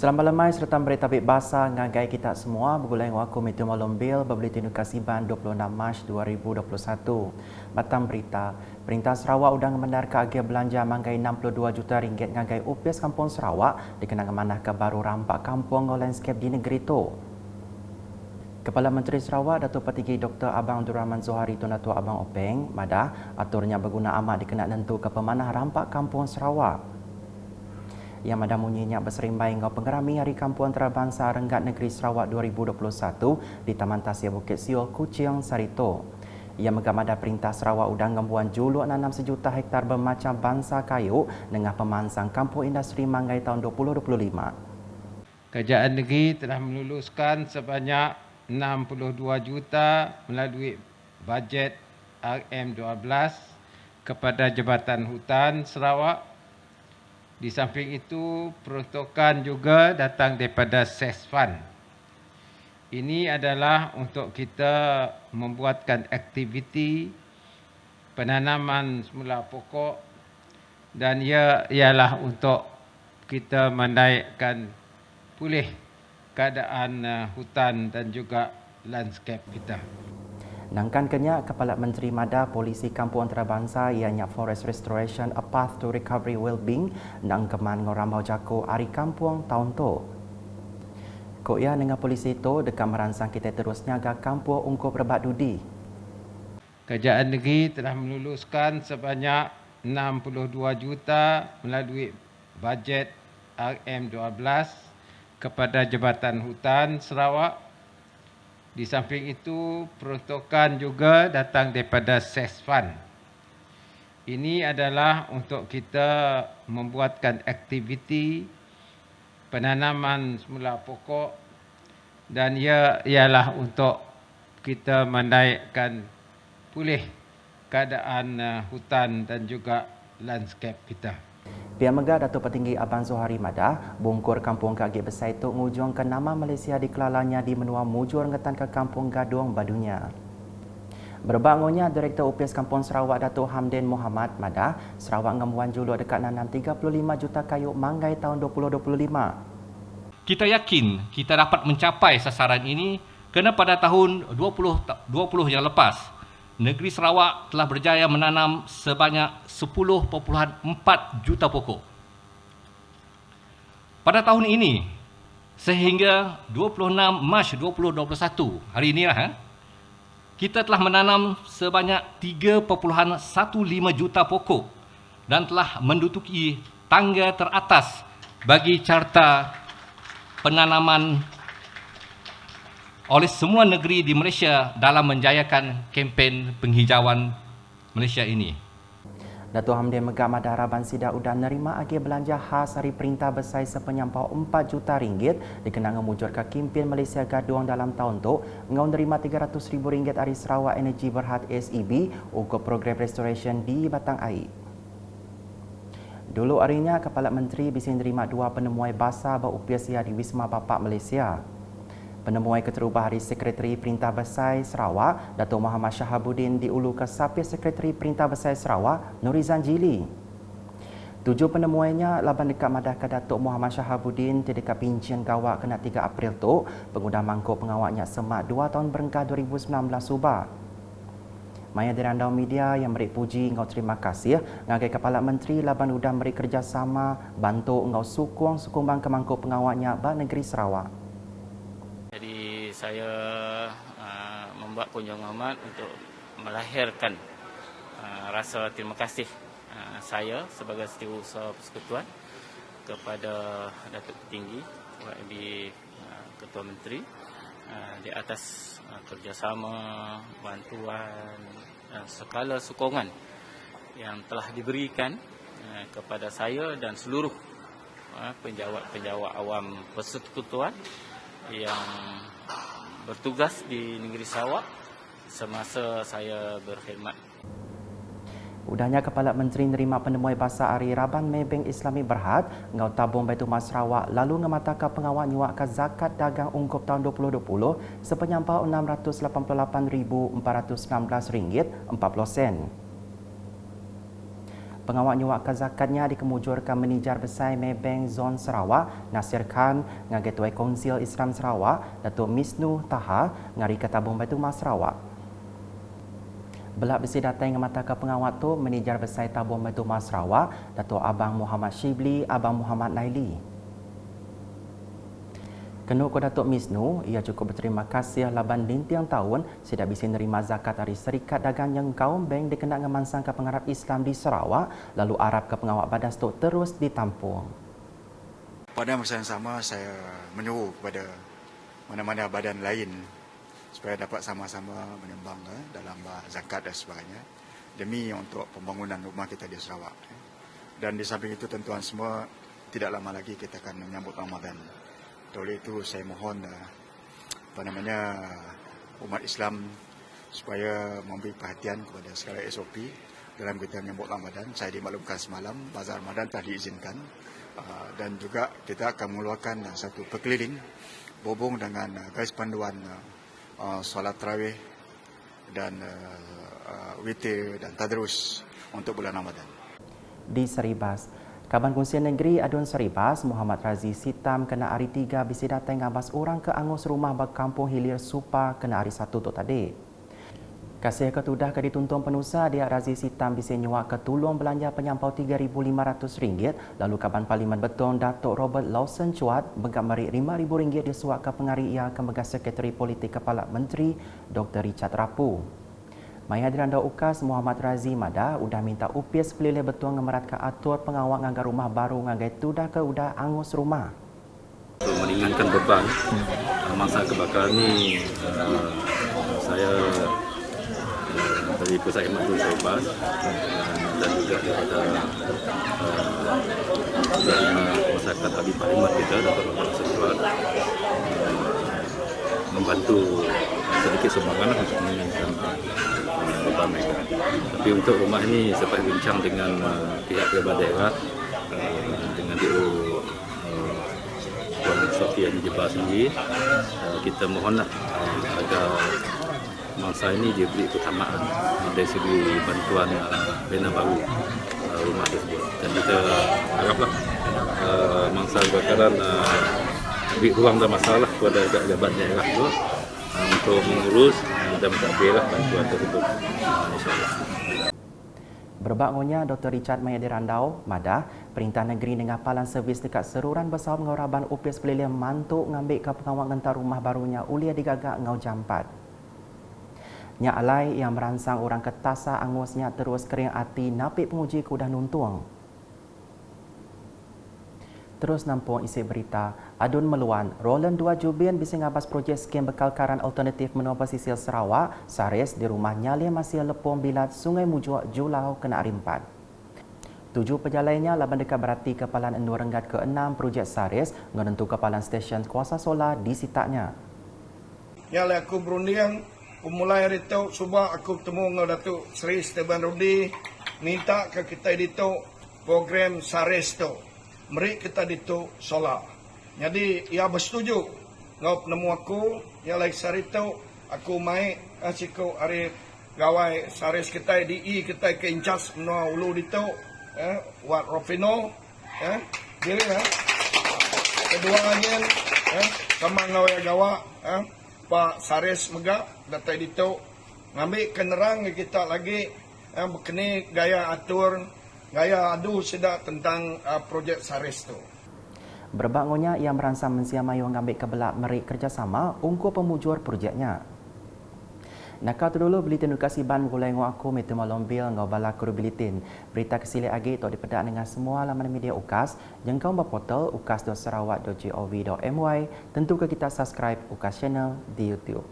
Selamat lemai serta berita tabik basah ngagai kita semua bergulai waku Meteor Malombil berbeli tindu Kasiban 26 Mac 2021. Batang berita, Perintah Sarawak udang mendar ke agen belanja manggai 62 juta ringgit ngagai UPS Kampung Sarawak dikenang manah ke baru rampak kampung atau landscape di negeri itu. Kepala Menteri Sarawak Datuk Petinggi Dr. Abang Abdul Rahman Zohari Tun Datuk Abang Openg madah aturnya berguna amat dikenal tentu ke pemanah rampak kampung Sarawak. Yang madah munyinya berserimbai ngau pengerami Hari Kampung Antarabangsa Renggat Negeri Sarawak 2021 di Taman Tasya Bukit Siol, Kuching, Sarito. Ia megamada Perintah Sarawak udang ngembuan juluk nanam sejuta hektar bermacam bangsa kayu dengan pemansang kampung industri Manggai tahun 2025. Kerajaan negeri telah meluluskan sebanyak 62 juta melalui bajet RM12 kepada Jabatan Hutan Sarawak. Di samping itu, peruntukan juga datang daripada SESFAN. Ini adalah untuk kita membuatkan aktiviti penanaman semula pokok dan ia ialah untuk kita menaikkan pulih keadaan hutan dan juga landscape kita. Nangkan kenya Kepala Menteri Mada Polisi Kampung Antarabangsa ianya Forest Restoration A Path to Recovery Wellbeing nang keman ngorambau jako Hari Kampung tahun tu. Kok ia dengan polisi itu dekat merangsang kita terus nyaga kampung ungkup rebat dudi. Kerajaan negeri telah meluluskan sebanyak 62 juta melalui bajet RM12 kepada Jabatan Hutan Sarawak. Di samping itu, peruntukan juga datang daripada SESFAN. Ini adalah untuk kita membuatkan aktiviti penanaman semula pokok dan ia ialah untuk kita menaikkan pulih keadaan hutan dan juga landscape kita. Pihak Megah Datuk Petinggi Abang Zohari Madah bungkur kampung Kagik Besar itu ngujung ke nama Malaysia di kelalanya di menua mujur ngetan ke kampung Gadung Badunya. Berbangunnya Direktur UPS Kampung Sarawak Datuk Hamdin Muhammad Madah, Sarawak ngemuan juluk dekat nanam 35 juta kayu manggai tahun 2025. Kita yakin kita dapat mencapai sasaran ini kerana pada tahun 2020 yang lepas, negeri Sarawak telah berjaya menanam sebanyak 10.4 juta pokok. Pada tahun ini, sehingga 26 Mac 2021, hari inilah, kita telah menanam sebanyak 3.15 juta pokok dan telah menduduki tangga teratas bagi carta penanaman oleh semua negeri di Malaysia dalam menjayakan kempen penghijauan Malaysia ini. Datuk Hamdin Megah Madah Raban Sidak udah nerima agen belanja khas Hari Perintah Besar sepenyampau 4 juta ringgit dikenang memujur ke Kimpin Malaysia Gaduang dalam tahun tu ngau nerima 300,000 ringgit Hari Sarawak Energy Berhad SEB untuk program restoration di Batang Air. Dulu harinya Kepala Menteri bisa nerima 2 penemuai basah berupiah di Wisma Bapak Malaysia. Penemuai Keterubah Hari Sekretari Perintah Besar Sarawak, Datuk Muhammad Shahabuddin diulu ke Sapir Sekretari Perintah Besar Sarawak, Nurizan Jili. 7 penemuainya laban dekat madah ke Datuk Muhammad Shahabuddin di dekat pincian gawak kena 3 April tu, pengguna mangkuk pengawaknya semak 2 tahun berengkah 2019 subah. Maya dirandau media yang beri puji ngau terima kasih ngagai Kepala Menteri laban udah beri kerjasama bantu ngau sukung bang ke mangkuk pengawaknya ba negeri Sarawak. Jadi saya membuat kunjungan amat untuk melahirkan rasa terima kasih saya sebagai Setiausaha Persekutuan kepada Datuk Petinggi YB Ketua Menteri di atas kerjasama, bantuan dan segala sokongan yang telah diberikan kepada saya dan seluruh penjawat awam persekutuan yang bertugas di negeri Sarawak semasa saya berkhidmat. Udahnya Kepala Menteri nerima penemuai basah Hari Raban Maybank Islami Berhad ngau tabung Baitul Mal Sarawak lalu ngemataka pengawal nyuak ke zakat dagang ungkup tahun 2020 sepenyampau RM688,416.40. Pengawal nyuak zakatnya dikemujurkan Manager Besar Maybank Zon Sarawak, Nasir Khan, dengan Ketua Konsil Islam Sarawak, Datuk Misnu Taha, ngari Ketabung Baitul Mas Sarawak. Belak besi datang dengan mata ke pengawal tu, Manager Besar Tabung Baitul Mas Sarawak, Datuk Abang Muhammad Shibli, Abang Muhammad Naili. Kena ke Datuk Misnu, ia cukup berterima kasih laban lintiang tahun sudah bisa menerima zakat dari Serikat Dagang yang kaum bank dikenal dengan mansang ke pengharap Islam di Sarawak, lalu arab ke pengawal badan stok terus ditampung. Pada masa yang sama, saya menyuruh kepada mana-mana badan lain supaya dapat sama-sama menyumbang dalam zakat dan sebagainya demi untuk pembangunan rumah kita di Sarawak. Dan di samping itu tuan-tuan semua, tidak lama lagi kita akan menyambut Ramadan. Oleh itu saya mohon umat Islam supaya memberi perhatian kepada segala SOP dalam kita menyambut Ramadan. Saya dimaklumkan semalam bazar Ramadan telah diizinkan dan juga kita akan mengeluarkan satu perkeliling berhubung dengan garis panduan solat tarawih dan witir dan tadarus untuk bulan Ramadan. Di Saribas, Kaban Kongsian Negeri Adun Saribas, Muhammad Razi Sitam kena hari 3 bisi datang ngabas orang ke angus rumah berkampung Hilir Supa kena hari 1 tu tadi. Kasih ketudah ke dituntun penusa dia Razi Sitam bisi nyuak ke tolong belanja penyampau RM3,500, lalu Kaban Parlimen Betong Datuk Robert Lawson Cuat begak merik RM5,000 disuak ke pengari ia ke Megas Sekretari Politik Kepala Menteri Dr. Richard Rapu. Maya Diranda Ukas Muhammad Razi Mada udah minta upis pelilih betul ngemerat ke atur pengawal ngagar rumah baru ngagai tudah ke udah angus rumah. Untuk meringankan beban masa kebakaran ini, saya dari Pusat Khidmat Dun Saribas dan juga daripada masyarakat ahli parlimen kita Datuk Lawson Cuat membantu sedikit sumbangan untuk meringankan beban mereka. Tapi untuk rumah ini sempat bincang dengan pihak pejabat daerah dengan DO Tuan Sofian Jebas sendiri. Kita mohonlah agar mangsa ini diberi keutamaan dari segi bantuan bina baru rumah tersebut. Dan kita haraplah mangsa kebakaran beri ruang dan masalah kepada pejabat daerah itu untuk mengurus dan mentadbirlah bantuan tersebut, insyaAllah. Berbagonya Dr. Richard Maya Dirandau, Madah, Perintah Negeri dengan palan servis dekat seruran besar pengoraban upis pelilih mantuk ngambil ke pengawal ngentar rumah barunya ulia digagak ngau jampat. Nyak alai yang merangsang orang ketasa angusnya terus kering hati napik penguji kudah nuntung. Terus nampung isi berita, Adun Meluan, Roland 2 Jubin bisa ngabas projek skim bekalkaran alternatif menua pesisir Sarawak, Saris di rumah nyali masih lepung bilat Sungai Mujuak Julau kena rimpat. 7 pejalannya laban dekat berarti kepalan Enur Renggat ke-6 projek Saris menentu kepalan stesen kuasa solar di sitaknya. Nyali aku berunding, mulai hari itu subah aku bertemu dengan Datuk Seri Steban Rudi minta ke kita itu program Saris tu. Meri kita ditu solar. Jadi ia bersetuju. Ngau penemu aku yang lagi sari tu aku mai asiku hari gawai Saris kita DI kita ke incas menua ulu ditu Wat Rofino diri kedua angin sama ngawai gawa Pak Saris megak datai ditu ngambil kenerang kita lagi berkini gaya atur gaya adu sedak tentang projek Saris tu. Berbangunnya ia meransang mensiamayu ngambil kebelak merik kerjasama untuk pemujur projeknya. Nakal tu dulu Buletin Edukasi Ban mulai aku Metu Malombil ngau bala kuru buletin. Berita kesili agi tu dipedak dengan semua laman media UKAS. Jengkau berportal ukas.sarawak.gov.my. Tentu ke kita subscribe UKAS channel di YouTube.